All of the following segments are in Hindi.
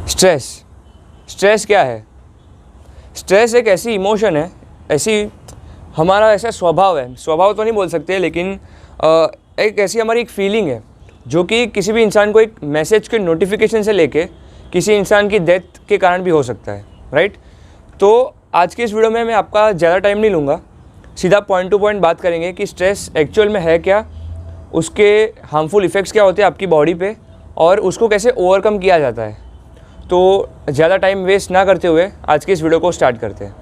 स्ट्रेस स्ट्रेस क्या है? स्ट्रेस एक ऐसी इमोशन है, हमारा ऐसा स्वभाव है, स्वभाव तो नहीं बोल सकते, लेकिन एक ऐसी हमारी एक फीलिंग है जो कि किसी भी इंसान को एक मैसेज के नोटिफिकेशन से लेके किसी इंसान की डेथ के कारण भी हो सकता है, राइट? तो आज की इस वीडियो में मैं आपका ज़्यादा टाइम नहीं लूँगा, सीधा पॉइंट टू पॉइंट बात करेंगे कि स्ट्रेस एक्चुअल में है क्या, उसके हार्मफुल इफ़ेक्ट्स क्या होते हैं आपकी बॉडी पे और उसको कैसे ओवरकम किया जाता है। तो ज़्यादा टाइम वेस्ट ना करते हुए आज की इस वीडियो को स्टार्ट करते हैं।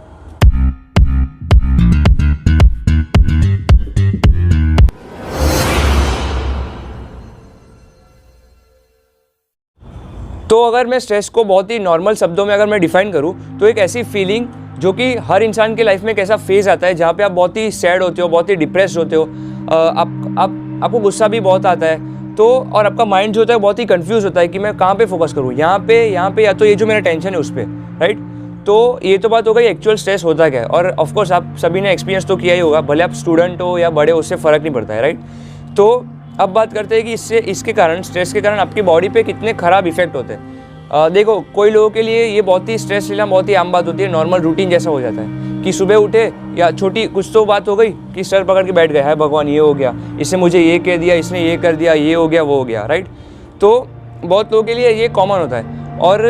तो अगर मैं स्ट्रेस को बहुत ही नॉर्मल शब्दों में अगर मैं डिफ़ाइन करूँ तो एक ऐसी फीलिंग जो कि हर इंसान के लाइफ में एक ऐसा फेज़ आता है जहाँ पे आप बहुत ही सैड होते हो, बहुत ही डिप्रेस्ड होते हो, आपको गुस्सा भी बहुत आता है, तो और आपका माइंड जो होता है बहुत ही कंफ्यूज होता है कि मैं कहाँ पे फोकस करूँ, यहाँ पे या तो ये जो मेरा टेंशन है उस पर, राइट? तो ये तो बात हो गई एक्चुअल स्ट्रेस होता क्या है। और ऑफकोर्स आप सभी ने एक्सपीरियंस तो किया ही होगा, भले आप स्टूडेंट हो या बड़े, उससे फ़र्क नहीं पड़ता है, राइट? तो अब बात करते हैं कि इसके कारण, स्ट्रेस के कारण आपकी बॉडी पे कितने ख़राब इफेक्ट होते हैं। देखो, कोई लोगों के लिए ये बहुत ही स्ट्रेस लेना बहुत ही आम बात होती है, नॉर्मल रूटीन जैसा हो जाता है कि सुबह उठे या छोटी कुछ तो बात हो गई कि सर पकड़ के बैठ गए, है भगवान ये हो गया, इसने मुझे ये कह दिया, इसने ये कर दिया, ये हो गया, वो हो गया, राइट? तो बहुत लोगों के लिए ये कॉमन होता है। और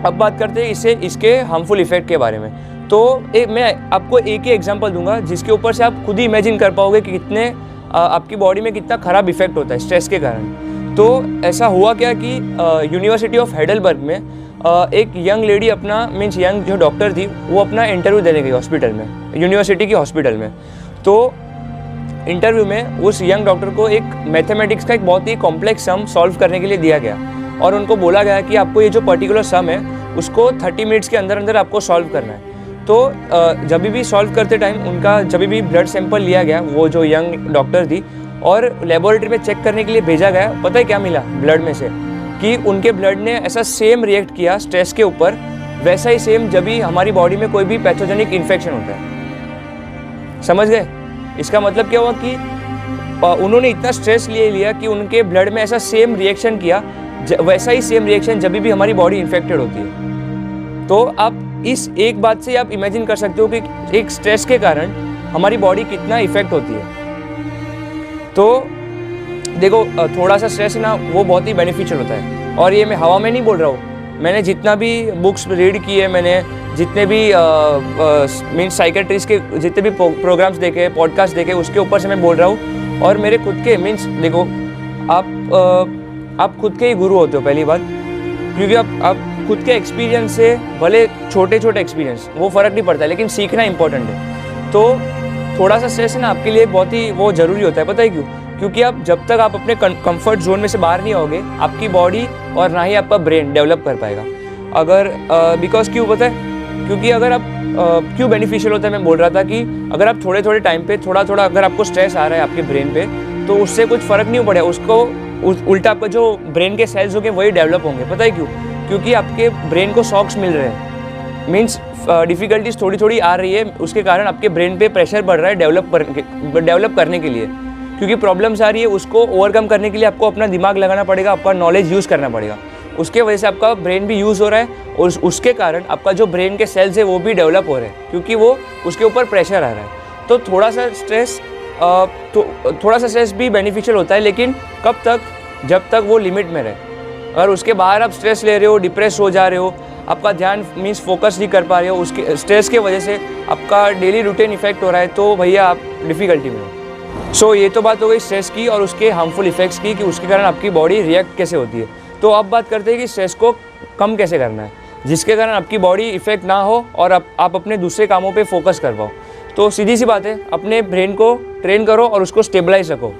अब बात करते हैं इसके हार्मफुल इफेक्ट के बारे में। तो मैं आपको एक ही एग्जाम्पल दूंगा जिसके ऊपर से आप खुद ही इमेजिन कर पाओगे कि कितने आपकी बॉडी में कितना ख़राब इफेक्ट होता है स्ट्रेस के कारण। तो ऐसा हुआ क्या कि यूनिवर्सिटी ऑफ हेडलबर्ग में एक यंग लेडी यंग जो डॉक्टर थी, वो अपना इंटरव्यू देने गई हॉस्पिटल में, यूनिवर्सिटी की हॉस्पिटल में। तो इंटरव्यू में उस यंग डॉक्टर को एक मैथमेटिक्स का एक बहुत ही कॉम्प्लेक्स सम सॉल्व करने के लिए दिया गया और उनको बोला गया कि आपको ये जो पर्टिकुलर सम है उसको 30 मिनट्स के अंदर अंदर आपको सॉल्व करना है। तो जब भी सॉल्व करते टाइम उनका जब भी ब्लड सैंपल लिया गया, वो जो यंग डॉक्टर थी, और लेबोरेटरी में चेक करने के लिए भेजा गया, पता है क्या मिला ब्लड में से? कि उनके ब्लड ने ऐसा सेम रिएक्ट किया स्ट्रेस के ऊपर, वैसा ही सेम जब भी हमारी बॉडी में कोई भी पैथोजेनिक इन्फेक्शन होता है। समझ गए? इसका मतलब क्या हुआ कि उन्होंने इतना स्ट्रेस ले लिया कि उनके ब्लड में ऐसा सेम रिएक्शन किया, वैसा ही सेम रिएक्शन जब भी हमारी बॉडी इन्फेक्टेड होती है। तो आप इस एक बात से आप इमेजिन कर सकते हो कि एक स्ट्रेस के कारण हमारी बॉडी कितना इफेक्ट होती है। तो देखो, थोड़ा सा स्ट्रेस है ना, वो बहुत ही बेनिफिशियल होता है। और ये मैं हवा में नहीं बोल रहा हूँ, मैंने जितना भी बुक्स रीड किए, मैंने जितने भी मीन्स साइकेट्रिस्ट के जितने भी प्रोग्राम्स देखे, पॉडकास्ट देखे, उसके ऊपर से मैं बोल रहा हूँ। और मेरे खुद के मीन्स देखो, आप खुद के ही गुरु होते हो पहली बात, क्योंकि आप खुद के एक्सपीरियंस से, भले छोटे छोटे एक्सपीरियंस, वो फ़र्क नहीं पड़ता है, लेकिन सीखना इंपॉर्टेंट है। तो थोड़ा सा स्ट्रेस है ना आपके लिए बहुत ही वो ज़रूरी होता है। पता है क्यों? क्योंकि आप जब तक आप अपने कंफर्ट जोन में से बाहर नहीं आओगे, आपकी बॉडी और ना ही आपका ब्रेन डेवलप कर पाएगा। अगर बिकॉज क्यों पता है? क्योंकि अगर आप क्यों बेनिफिशियल होता है, मैं बोल रहा था कि अगर आप थोड़े थोड़े टाइम पे थोड़ा अगर आपको स्ट्रेस आ रहा है आपके ब्रेन पे, तो उससे कुछ फ़र्क नहीं पड़ेगा, उसको उल्टा आपका जो ब्रेन के सेल्स होंगे वही डेवलप होंगे। पता है क्यों? क्योंकि आपके ब्रेन को शॉक्स मिल रहे हैं, मीन्स डिफ़िकल्टीज थोड़ी आ रही है, उसके कारण आपके ब्रेन पे प्रेशर बढ़ रहा है डेवलप करने के लिए। क्योंकि प्रॉब्लम्स आ रही है, उसको ओवरकम करने के लिए आपको अपना दिमाग लगाना पड़ेगा, आपका नॉलेज यूज़ करना पड़ेगा। उसके वजह से आपका ब्रेन भी यूज़ हो रहा है और उसके कारण आपका जो ब्रेन के सेल्स है वो भी डेवलप हो रहे हैं, क्योंकि वो उसके ऊपर प्रेशर आ रहा है। तो थोड़ा सा स्ट्रेस भी बेनिफिशियल होता है, लेकिन कब तक? जब तक वो लिमिट में रहे। अगर उसके बाहर आप स्ट्रेस ले रहे हो, डिप्रेस हो जा रहे हो, आपका ध्यान मीन्स फोकस नहीं कर पा रहे हो, उसके स्ट्रेस के वजह से आपका डेली रूटीन इफेक्ट हो रहा है, तो भैया आप डिफ़िकल्टी में हो। सो ये तो बात हो गई स्ट्रेस की और उसके हार्मफुल इफेक्ट्स की, कि उसके कारण आपकी बॉडी रिएक्ट कैसे होती है। तो अब बात करते हैं कि स्ट्रेस को कम कैसे करना है, जिसके कारण आपकी बॉडी इफेक्ट ना हो और आप अपने दूसरे कामों पर फोकस कर पाओ। तो सीधी सी बात है, अपने ब्रेन को ट्रेन करो और उसको स्टेबलाइज रखो,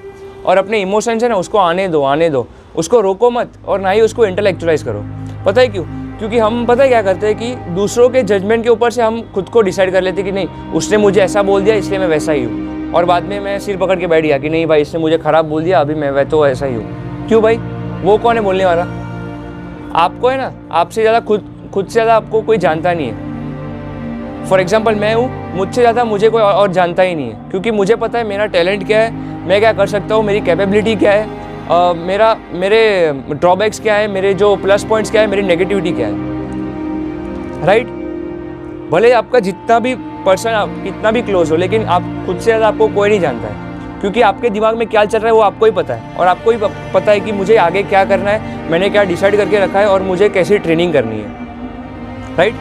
और अपने इमोशंस है ना उसको आने दो, उसको रोको मत, और ना ही उसको इंटेलेक्चुअलाइज करो। पता है क्यों? क्योंकि हम पता है क्या करते हैं कि दूसरों के जजमेंट के ऊपर से हम खुद को डिसाइड कर लेते हैं कि नहीं, उसने मुझे ऐसा बोल दिया इसलिए मैं वैसा ही हूँ, और बाद में मैं सिर पकड़ के बैठ गया कि नहीं भाई, इसने मुझे ख़राब बोल दिया, अभी मैं तो ऐसा ही हूँ। क्यों भाई? वो कौन है बोलने वाला? आपको है ना, आपसे ज़्यादा खुद से ज़्यादा आपको कोई जानता नहीं है। फॉर एग्जाम्पल मैं हूँ, मुझसे ज़्यादा मुझे कोई और जानता ही नहीं है, क्योंकि मुझे पता है मेरा टैलेंट क्या है, मैं क्या कर सकता हूँ, मेरी कैपेबिलिटी क्या है, मेरे ड्रॉबैक्स क्या है, मेरे जो प्लस पॉइंट्स क्या है, मेरी नेगेटिविटी क्या है, राइट। भले आपका जितना भी पर्सन आप कितना भी क्लोज हो, लेकिन आप खुद से ज़्यादा आपको कोई नहीं जानता है, क्योंकि आपके दिमाग में क्या चल रहा है वो आपको ही पता है, और आपको ही पता है कि मुझे आगे क्या करना है, मैंने क्या डिसाइड करके रखा है और मुझे कैसी ट्रेनिंग करनी है, राइट।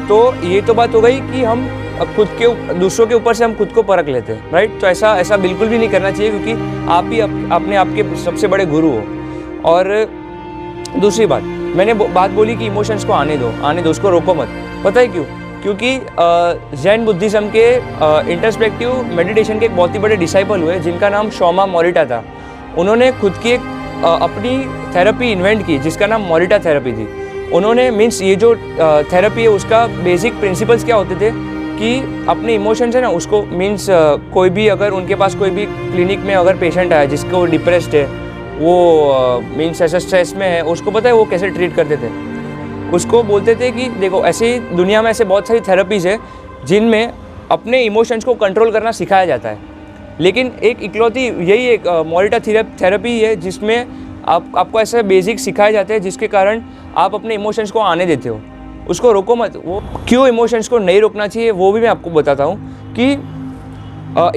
तो ये तो बात हो गई कि हम खुद के दूसरों के ऊपर से हम खुद को परख लेते हैं, राइट। तो ऐसा बिल्कुल भी नहीं करना चाहिए, क्योंकि आप ही अपने आपके सबसे बड़े गुरु हो। और दूसरी बात, मैंने बात बोली कि इमोशंस को आने दो, उसको रोको मत। पता है क्यों? क्योंकि जैन बुद्धिज़्म के इंट्रोस्पेक्टिव मेडिटेशन के एक बहुत ही बड़े डिसाइपल हुए जिनका नाम शोमा मोरिटा था। उन्होंने खुद की एक अपनी थेरेपी इन्वेंट की जिसका नाम मोरिटा थेरेपी थी। उन्होंने मीन्स ये जो थेरेपी है उसका बेसिक प्रिंसिपल्स क्या होते थे कि अपने इमोशंस है ना उसको मीन्स कोई भी अगर उनके पास कोई भी क्लिनिक में अगर पेशेंट आया जिसको डिप्रेस्ड है, वो मीन्स ऐसा स्ट्रेस में है, उसको पता है वो कैसे ट्रीट करते थे? उसको बोलते थे कि देखो ऐसे ही दुनिया में ऐसे बहुत सारी थेरेपीज़ है जिनमें अपने इमोशंस को कंट्रोल करना सिखाया जाता है, लेकिन एक इकलौती यही एक मोरिटा थेरेपी है जिसमें आपको ऐसे बेसिक सिखाए जाते हैं जिसके कारण आप अपने इमोशंस को आने देते हो, उसको रोको मत। वो क्यों इमोशंस को नहीं रोकना चाहिए वो भी मैं आपको बताता हूँ कि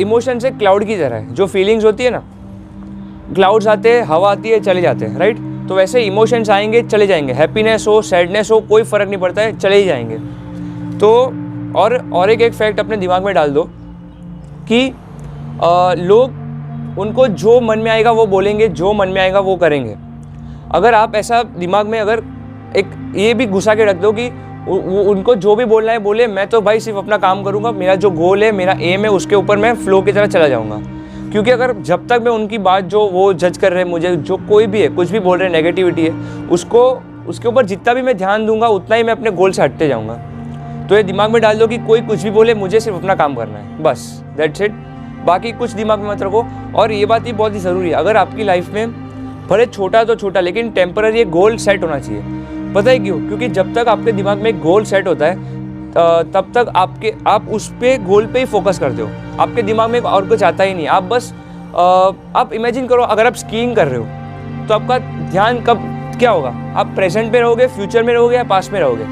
इमोशंस एक क्लाउड की तरह है। जो फीलिंग्स होती है ना, क्लाउड्स आते हैं, हवा आती है, चले जाते हैं, राइट। तो वैसे इमोशंस आएंगे, चले जाएंगे, हैप्पीनेस हो, सैडनेस हो, कोई फ़र्क नहीं पड़ता है, चले ही जाएंगे। तो और एक फैक्ट अपने दिमाग में डाल दो कि लोग उनको जो मन में आएगा वो बोलेंगे, जो मन में आएगा वो करेंगे। अगर आप ऐसा दिमाग में अगर एक ये भी घुसा के रख दो कि उनको जो भी बोलना है बोले, मैं तो भाई सिर्फ अपना काम करूँगा, मेरा जो गोल है, मेरा एम है, उसके ऊपर मैं फ्लो की तरह चला जाऊँगा। क्योंकि अगर जब तक मैं उनकी बात जो वो जज कर रहे हैं मुझे, जो कोई भी है कुछ भी बोल रहे हैं, नेगेटिविटी है, उसके ऊपर जितना भी मैं ध्यान दूंगा उतना ही मैं अपने गोल से हटते जाऊँगा। तो ये दिमाग में डाल दो कि कोई कुछ भी बोले, मुझे सिर्फ अपना काम करना है, बस दैट्स इट। बाकी कुछ दिमाग में मत रखो। और ये बात ही बहुत ही ज़रूरी है, अगर आपकी लाइफ में भले छोटा तो छोटा लेकिन टेम्पररी एक गोल सेट होना चाहिए। पता है क्यों? क्योंकि जब तक आपके दिमाग में एक गोल सेट होता है तब तक आप उस पे गोल पे ही फोकस करते हो, आपके दिमाग में और कुछ आता ही नहीं। आप बस आप इमेजिन करो, अगर आप स्कीइंग कर रहे हो तो आपका ध्यान कब क्या होगा? आप प्रेजेंट में रहोगे, फ्यूचर में रहोगे या पास्ट में रहोगे?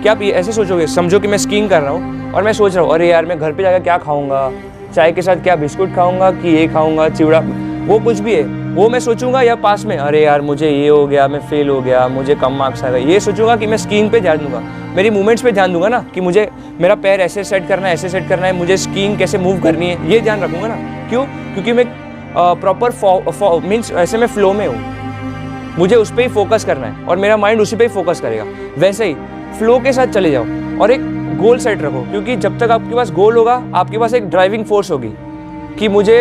क्या आप ऐसे सोचोगे? समझो कि मैं स्कीइंग कर रहा हूँ और मैं सोच रहा हूँ अरे यार मैं घर पे जाकर क्या खाऊंगा, चाय के साथ क्या बिस्कुट खाऊंगा कि ये खाऊंगा, चिवड़ा, वो कुछ भी है, वो मैं सोचूंगा। या पास में अरे यार मुझे ये हो गया, मैं फेल हो गया, मुझे कम मार्क्स आ गए, ये सोचूंगा कि मैं स्कीइंग पे ध्यान दूंगा, मेरी मूवमेंट्स पे ध्यान दूंगा ना, कि मुझे मेरा पैर ऐसे सेट करना है, ऐसे सेट करना है, मुझे स्कीइंग कैसे मूव करनी है, ये ध्यान रखूंगा ना। क्यों? क्योंकि मैं प्रॉपर मीन्स ऐसे मैं फ्लो में हूँ, मुझे उस पर ही फोकस करना है और मेरा माइंड उसी पर ही फोकस करेगा। वैसे ही फ्लो के साथ चले जाओ और एक गोल सेट रखो, क्योंकि जब तक आपके पास गोल होगा आपके पास एक ड्राइविंग फोर्स होगी कि मुझे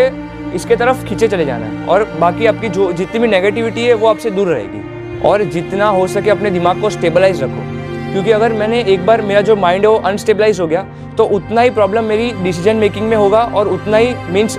इसके तरफ खींचे चले जाना है, और बाकी आपकी जो जितनी भी नेगेटिविटी है वो आपसे दूर रहेगी। और जितना हो सके अपने दिमाग को स्टेबलाइज रखो, क्योंकि अगर मैंने एक बार मेरा जो माइंड है वो अनस्टेबलाइज हो गया तो उतना ही प्रॉब्लम मेरी डिसीजन मेकिंग में होगा और उतना ही मीन्स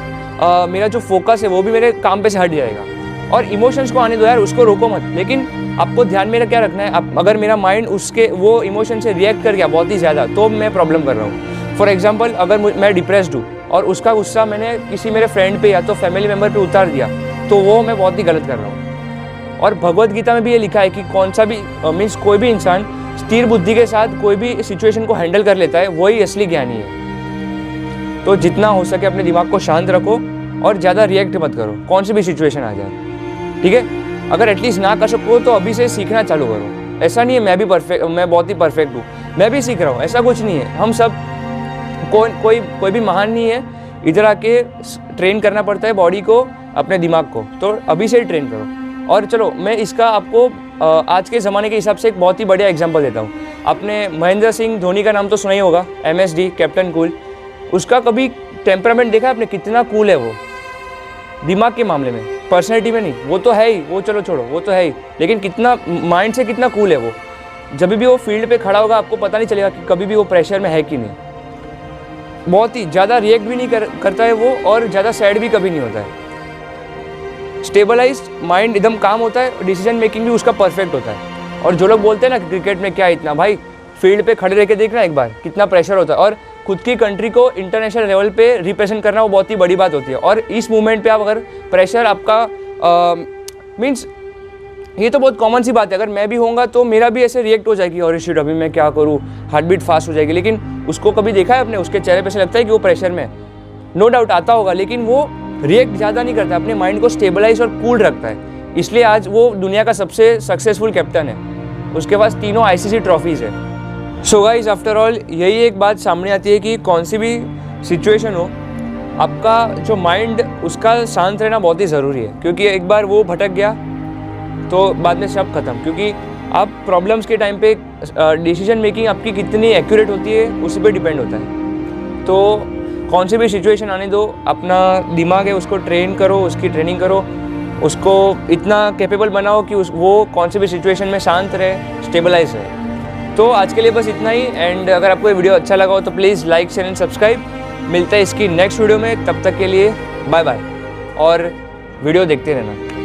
मेरा जो फोकस है वो भी मेरे काम पे से हट जाएगा। और इमोशंस को आने दो यार, उसको रोको मत, लेकिन आपको ध्यान में क्या रखना है, अगर मेरा माइंड उसके वो इमोशन से रिएक्ट कर गया बहुत ही ज़्यादा तो मैं प्रॉब्लम कर रहा हूँ। फॉर एग्जाम्पल, अगर मैं डिप्रेस्ड हूँ और उसका गुस्सा मैंने किसी मेरे फ्रेंड पे या तो फैमिली मेम्बर पे उतार दिया तो वो मैं बहुत ही गलत कर रहा हूँ। और भगवद गीता में भी ये लिखा है कि कौन सा भी मीन्स कोई भी इंसान स्थिर बुद्धि के साथ कोई भी सिचुएशन को हैंडल कर लेता है, वही असली ज्ञानी है। तो जितना हो सके अपने दिमाग को शांत रखो और ज़्यादा रिएक्ट मत करो, कौन सी भी सिचुएशन आ जाए, ठीक है। अगर एटलीस्ट ना कर सको तो अभी से सीखना चालू करो। ऐसा नहीं है मैं बहुत ही परफेक्ट हूँ, मैं भी सीख रहा हूँ, ऐसा कुछ नहीं है। हम सब कोई भी महान नहीं है, इधर आके ट्रेन करना पड़ता है बॉडी को, अपने दिमाग को, तो अभी से ही ट्रेन करो। और चलो मैं इसका आपको आज के ज़माने के हिसाब से एक बहुत ही बढ़िया एग्जांपल देता हूँ। आपने महेंद्र सिंह धोनी का नाम तो सुना ही होगा, MSD कैप्टन कूल। उसका कभी टेम्परामेंट देखा आपने? कितना कूल है वो दिमाग के मामले में, पर्सनैलिटी में नहीं। वो तो है ही, वो चलो छोड़ो, वो तो है ही, लेकिन कितना माइंड से कितना कूल है वो। जब भी वो फील्ड पे खड़ा होगा आपको पता नहीं चलेगा कि कभी भी वो प्रेशर में है कि नहीं। बहुत ही ज़्यादा रिएक्ट भी नहीं करता है वो, और ज़्यादा सैड भी कभी नहीं होता है। स्टेबलाइज्ड माइंड एकदम काम होता है, डिसीजन मेकिंग भी उसका परफेक्ट होता है। और जो लोग बोलते हैं ना क्रिकेट में क्या इतना, भाई फील्ड पे खड़े रह के देखना एक बार कितना प्रेशर होता है, और खुद की कंट्री को इंटरनेशनल लेवल पे रिप्रेजेंट करना वो बहुत ही बड़ी बात होती है। और इस मूवमेंट पे आप अगर प्रेशर आपका मीन्स ये तो बहुत कॉमन सी बात है, अगर मैं भी होऊंगा तो मेरा भी ऐसे रिएक्ट हो जाएगी, और शिट अभी मैं क्या करूँ, हार्ट बीट फास्ट हो जाएगी। लेकिन उसको कभी देखा है आपने, उसके चेहरे पे से लगता है कि वो प्रेशर में है, नो डाउट आता होगा, लेकिन वो रिएक्ट ज़्यादा नहीं करता, अपने माइंड को स्टेबलाइज और कूल रखता है, इसलिए आज वो दुनिया का सबसे सक्सेसफुल कैप्टन है, उसके पास 3 ICC ट्रॉफीज़ है। सो गाइस, आफ्टर ऑल यही एक बात सामने आती है कि कौन सी भी सिचुएशन हो, आपका जो माइंड उसका शांत रहना बहुत ही ज़रूरी है, क्योंकि एक बार वो भटक गया तो बाद में सब खत्म। क्योंकि आप प्रॉब्लम्स के टाइम पे डिसीजन मेकिंग आपकी कितनी एक्यूरेट होती है उसी पे डिपेंड होता है। तो कौन सी भी सिचुएशन आने दो, अपना दिमाग है उसको ट्रेन करो, उसकी ट्रेनिंग करो, उसको इतना कैपेबल बनाओ कि वो कौन सी भी सिचुएशन में शांत रहे, स्टेबलाइज रहे। तो आज के लिए बस इतना ही, एंड अगर आपको ये वीडियो अच्छा लगा हो तो please like share and subscribe. मिलता है इसकी नेक्स्ट वीडियो में, तब तक के लिए बाय बाय, और वीडियो देखते रहना।